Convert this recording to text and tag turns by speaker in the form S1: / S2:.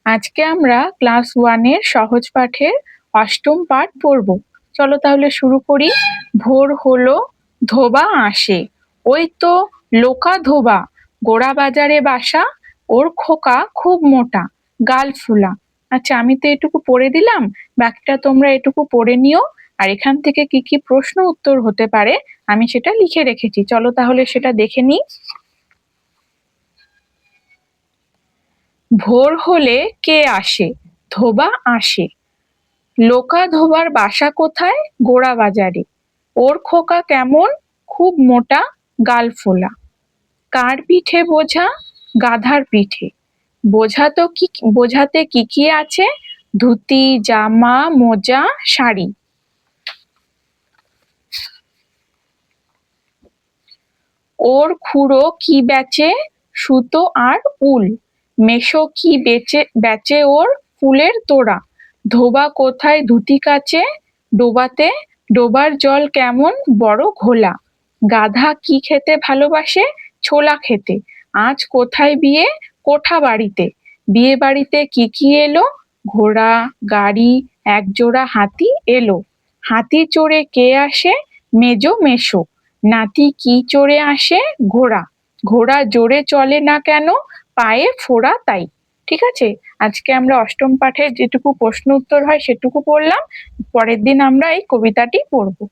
S1: আজকে আমরা ক্লাস 1 এর সহজ পাঠের অষ্টম পাঠ পড়ব। চলো তাহলে শুরু করি। ভোর হলো, ধোবা আসে, ওই তো লোকা ধোবা, গোড়া বাজারে বাসা, ওর খোকা খুব মোটা, গাল ফুলা। আচ্ছা, আমি তো এটুকু পড়ে দিলাম, বাকিটা তোমরা এটুকু পড়ে নিও। আর এখান থেকে কি কি প্রশ্ন উত্তর হতে পারে আমি সেটা লিখে রেখেছি, চলো তাহলে সেটা দেখে নিই। ভোর হলে কে আসে? ধোবা আসে। লোকা ধোবার বাসা কোথায়? গোড়া বাজারে। ওর খোকা কেমন? খুব মোটা, গাল ফোলা। কার পিঠে বোঝা? গাধার পিঠে। বোঝাতে কি কি আছে? ধুতি, জামা, মোজা, শাড়ি। ওর খুড়ো কি বেচে? সুতো আর উল। মেশো কি বেচে ওর? ফুলের তোড়া। ধোবা কোথায় ধুতি কাচে? ডোবাতে। ডোবার জল কেমন? বড় ঘোলা। গাধা কি খেতে ভালোবাসে? ছোলা খেতে। আজ কোথায় বিয়ে? কোঠা বাড়িতে। বিয়ে বাড়িতে কি কি এলো? ঘোড়া, গাড়ি, একজোড়া হাতি এলো। হাতি চড়ে কে আসে? মেজো মেশো। নাতি কি চড়ে আসে? ঘোড়া। ঘোড়া জোরে চলে না কেন? পায়ে ফোড়া তাই। ঠিক আছে, আজকে আমরা অষ্টম পাঠের যেটুকু প্রশ্ন উত্তর হয় সেটুকু পড়লাম। পরের দিন আমরা এই কবিতাটি পড়বো।